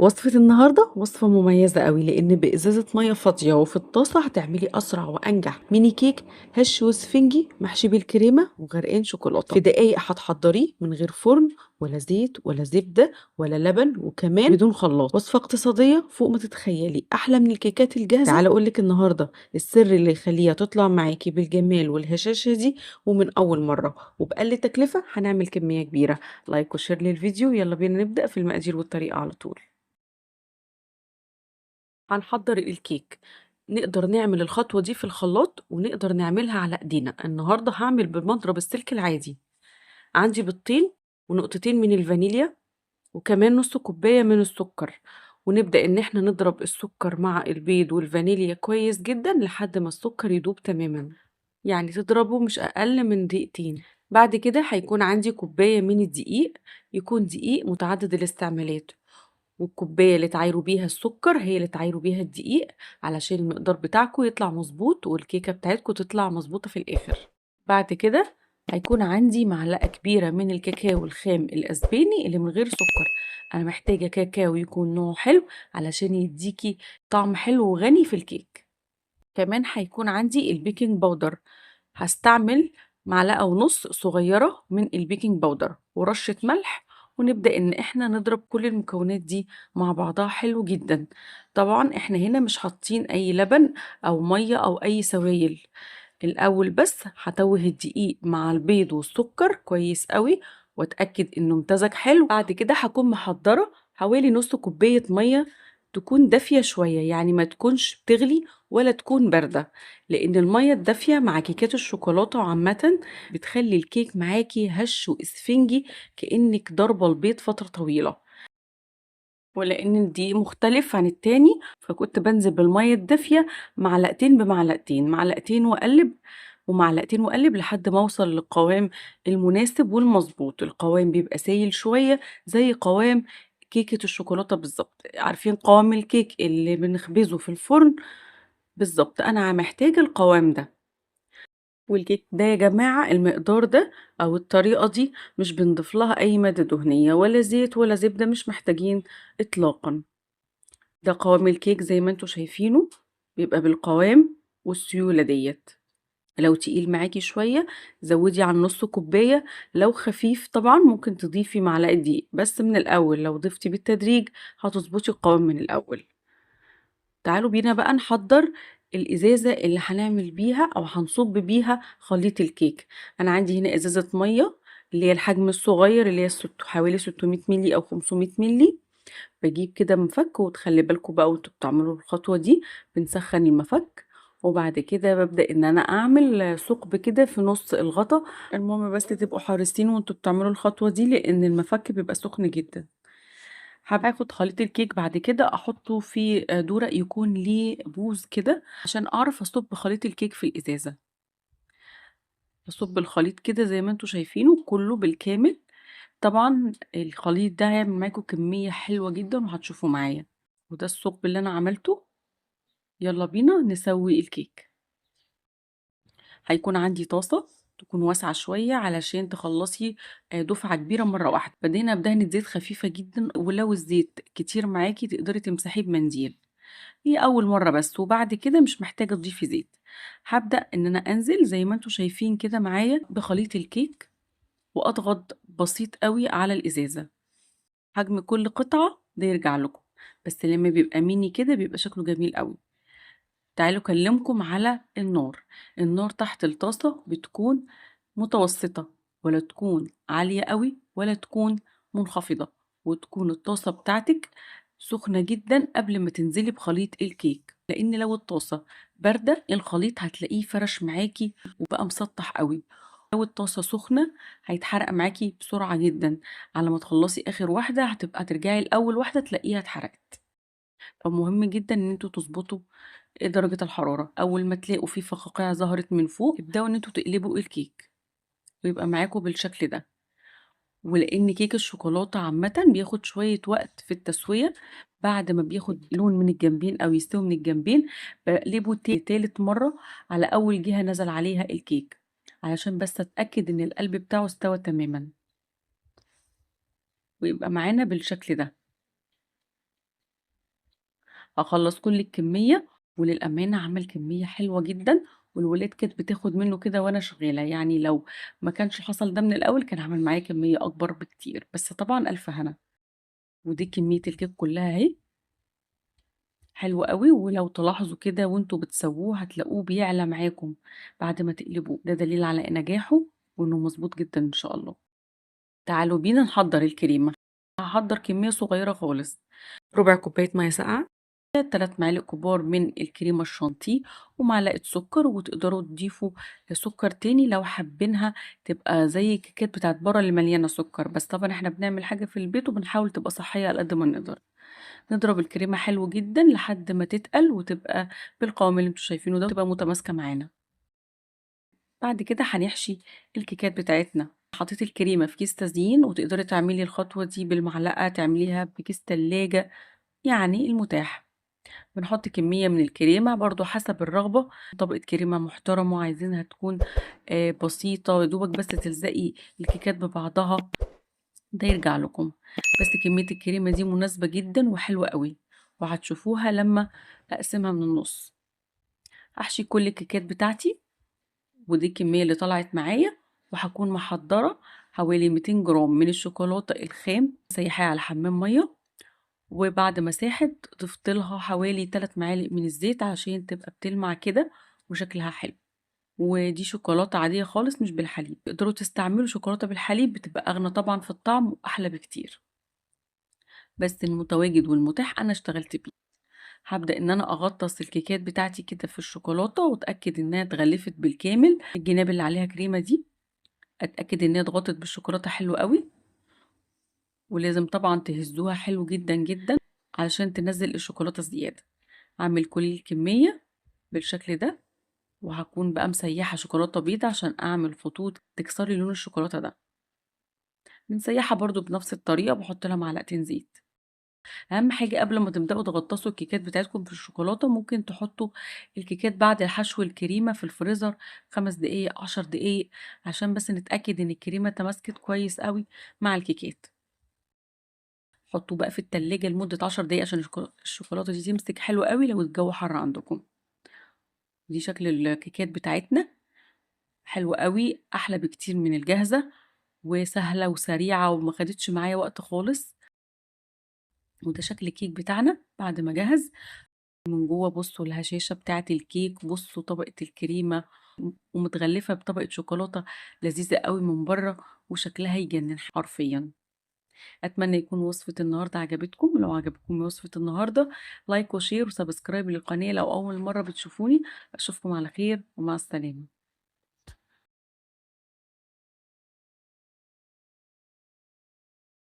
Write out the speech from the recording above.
وصفة النهاردة وصفة مميزة قوي لأن بإزازة مية فاضية وفي الطاسة هتعملي أسرع وأنجح ميني كيك هش وسفنجي محشي بالكريمة وغرقان شوكولاتة في دقايق. هتحضريه من غير فرن ولا زيت ولا زبدة ولا لبن وكمان بدون خلاط. وصفة اقتصادية فوق ما تتخيلي، أحلى من الكيكات الجاهزة. تعالى أقولك النهاردة السر اللي يخليها تطلع معاكي بالجمال والهشاشة دي ومن أول مرة وبأقل تكلفة. هنعمل كمية كبيرة. لايك وشير للفيديو. يلا بينا نبدأ في المقادير والطريقة على طول. هنحضر الكيك. نقدر نعمل الخطوة دي في الخلاط ونقدر نعملها على ايدينا. النهاردة هعمل بمضرب السلك العادي. عندي بيضتين ونقطتين من الفانيليا وكمان نص كوباية من السكر. ونبدأ ان احنا نضرب السكر مع البيض والفانيليا كويس جدا لحد ما السكر يدوب تماما، يعني تضربه مش اقل من دقيقتين. بعد كده هيكون عندي كوباية من الدقيق، يكون دقيق متعدد الاستعمالات، والكوباية اللي تعايروا بيها السكر هي اللي تعايروا بيها الدقيق علشان المقدار بتاعكم يطلع مظبوط والكيكة بتاعتكم تطلع مظبوطة في الآخر. بعد كده هيكون عندي معلقة كبيرة من الكاكاو الخام الأسباني اللي من غير سكر. أنا محتاجة كاكاو يكون نوعه حلو علشان يديكي طعم حلو وغني في الكيك. كمان هيكون عندي البيكنج باودر. هستعمل معلقة ونص صغيرة من البيكنج باودر ورشة ملح، ونبدأ ان احنا نضرب كل المكونات دي مع بعضها حلو جدا. طبعا احنا هنا مش حاطين اي لبن او مية او اي سوائل. الاول بس هتوه الدقيق مع البيض والسكر كويس قوي واتأكد انه امتزج حلو. بعد كده هكون محضرة حوالي نص كوباية مية تكون دافية شوية، يعني ما تكونش بتغلي ولا تكون باردة، لأن المية الدافية مع كيكات الشوكولاتة عامة بتخلي الكيك معاكي هش وإسفنجي كأنك ضاربة البيض فترة طويلة. ولأن الدقيق مختلف عن التاني فكنت بنزل بالمية الدافية معلقتين بمعلقتين، معلقتين وأقلب ومعلقتين وأقلب لحد ما أوصل للقوام المناسب والمظبوط. القوام بيبقى سايل شوية زي قوام كيكة الشوكولاتة بالظبط. عارفين قوام الكيك اللي بنخبزه في الفرن؟ بالظبط أنا محتاجة القوام ده. والكيك ده يا جماعة المقدار ده أو الطريقة دي مش بنضيف لها أي مادة دهنية ولا زيت ولا زبدة، مش محتاجين إطلاقا. ده قوام الكيك زي ما انتوا شايفينه، بيبقى بالقوام والسيولة ديت. لو تقيل معاكي شوية زودي عن نص كوباية، لو خفيف طبعا ممكن تضيفي معلقة دقيق بس من الأول. لو ضفتي بالتدريج هتظبطي القوام من الأول. تعالوا بينا بقى نحضر الإزازة اللي هنعمل بيها أو هنصب بيها خليط الكيك. أنا عندي هنا إزازة مية اللي هي الحجم الصغير اللي هي حوالي 600 ملي أو 500 ملي. باجيب كده مفك، وتخلي بالكم بقى وانتوا بتعملوا الخطوة دي بنسخن المفك، وبعد كده ببدأ ان انا اعمل ثقب كده في نص الغطا. المهم بس تبقوا حريصين وانتوا بتعملوا الخطوة دي لان المفك بيبقى سخن جدا. هبقى اخد خليط الكيك بعد كده احطه في دورق يكون ليه بوز كده عشان اعرف اصب خليط الكيك في الازازة. بصب الخليط كده زي ما انتوا شايفينه كله بالكامل. طبعا الخليط ده هيعمل معاكم كمية حلوة جدا وهتشوفوا معايا. وده الثقب اللي انا عملته. يلا بينا نسوي الكيك. هيكون عندي طاسة تكون واسعة شوية علشان تخلصي دفعة كبيرة مرة واحدة. بدهنا بدهنة زيت خفيفة جدا، ولو الزيت كتير معاكي تقدري تمسحيه بمنديل. هي أول مرة بس، وبعد كده مش محتاجة تضيفي زيت. هبدأ إن أنا أنزل زي ما انتوا شايفين كده معايا بخليط الكيك، وأضغط بسيط قوي على الإزازة. حجم كل قطعة ده يرجع لكم، بس لما بيبقى ميني كده بيبقى شكله جميل قوي. تعالوا اكلمكم على النار. النار تحت الطاسة بتكون متوسطة، ولا تكون عالية قوي ولا تكون منخفضة، وتكون الطاسة بتاعتك سخنة جدا قبل ما تنزلي بخليط الكيك، لان لو الطاسة باردة الخليط هتلاقيه فرش معاكي وبقى مسطح قوي. لو الطاسة سخنة هيتحرق معاكي بسرعة جدا. على ما تخلصي اخر واحدة هتبقى ترجعي الاول واحدة تلاقيها اتحرقت. فمهم جدا ان انتوا تظبطوا درجة الحرارة. أول ما تلاقوا فيه فقاقيع ظهرت من فوق ابدأوا إن انتوا تقلبوا الكيك ويبقى معاكم بالشكل ده. ولأن كيك الشوكولاتة عامة بياخد شوية وقت في التسوية، بعد ما بياخد لون من الجنبين أو يستوي من الجنبين بقلبه تالت مرة على أول جهة نزل عليها الكيك، علشان بس أتأكد إن القلب بتاعه استوى تماما ويبقى معانا بالشكل ده. اخلص كل الكمية. وللأمانة عمل كمية حلوة جدا، والولاد كانت بتاخد منه كده وانا شغالة، يعني لو ما كانش حصل ده من الأول كان عمل معايا كمية أكبر بكتير، بس طبعا ألف هنا. ودي كمية الكيك كلها اهي، حلو قوي. ولو تلاحظوا كده وانتوا بتسووه هتلاقوه بيعلى معاكم بعد ما تقلبوه، ده دليل على نجاحه وانه مظبوط جدا ان شاء الله. تعالوا بينا نحضر الكريمة. هحضر كمية صغيرة خالص، ربع كوباية مية ساقعة، 3 معالق كبار من الكريمة الشانتيه، ومعلقة سكر. وتقدروا تضيفوا سكر تاني لو حابينها تبقى زي الكيكات بتاعت بره اللي مليانة سكر، بس طبعا احنا بنعمل حاجة في البيت وبنحاول تبقى صحية على قد ما نقدر. نضرب الكريمة حلو جدا لحد ما تتقل وتبقى بالقوام اللي انتوا شايفينه ده، وتبقى متماسكة معانا. بعد كده هنحشي الكيكات بتاعتنا. حطيت الكريمة في كيس تزيين، وتقدري تعملي الخطوة دي بالمعلقة، تعمليها بكيس تلاجة، يعني المتاح. بنحط كمية من الكريمة برضو حسب الرغبة. طبقة كريمة محترمة عايزينها تكون بسيطة، يدوبك بس تلزقي الكيكات ببعضها، ده يرجع لكم. بس كمية الكريمة دي مناسبة جدا وحلوة قوي، وهتشوفوها لما اقسمها من النص. احشي كل الكيكات بتاعتي، ودي الكمية اللي طلعت معايا. وهكون محضرة حوالي 200 جرام من الشوكولاتة الخام، سيحاها على حمام مية. وبعد ما ساحت ضفت لها حوالي 3 معالق من الزيت عشان تبقى بتلمع كده وشكلها حلو. ودي شوكولاتة عادية خالص مش بالحليب، تقدروا تستعملوا شوكولاتة بالحليب بتبقى أغنى طبعا في الطعم وأحلى بكتير، بس المتواجد والمتاح أنا اشتغلت بيه. هبدأ إن أنا أغطس الكيكات بتاعتي كده في الشوكولاتة، وأتأكد إنها اتغلفت بالكامل. الجناب اللي عليها كريمة دي أتأكد إنها اتغطت بالشوكولاتة حلو قوي، ولازم طبعا تهزوها حلو جدا جدا علشان تنزل الشوكولاتة الزيادة. أعمل كل الكمية بالشكل ده، وهكون بقى مسيحة شوكولاتة بيضة عشان أعمل خطوط تكسري لون الشوكولاتة ده. بنسيحها برضو بنفس الطريقة، بحط لها معلقتين زيت. اهم حاجه قبل ما تبداوا تغطسوا الكيكات بتاعتكم في الشوكولاته، ممكن تحطوا الكيكات بعد حشو الكريمه في الفريزر 5 دقايق 10 دقايق، عشان بس نتاكد ان الكريمه تماسكت كويس قوي مع الكيكات. حطوا بقى في التلاجة لمدة 10 دقايق عشان الشوكولاتة دي تمسك حلو قوي لو الجو حر عندكم. دي شكل الكيكات بتاعتنا، حلوة قوي، أحلى بكتير من الجاهزة، وسهلة وسريعة وما خدتش معايا وقت خالص. وده شكل الكيك بتاعنا بعد ما جهز. من جوه بصوا الهشاشة بتاعة الكيك، بصوا طبقة الكريمة ومتغلفة بطبقة شوكولاتة لذيذة قوي من بره، وشكلها يجنن حرفيا. أتمنى يكون وصفة النهاردة عجبتكم. لو عجبتكم وصفة النهاردة لايك وشير وسبسكرايب للقناة لو أول مرة بتشوفوني. أشوفكم على خير ومع السلامة.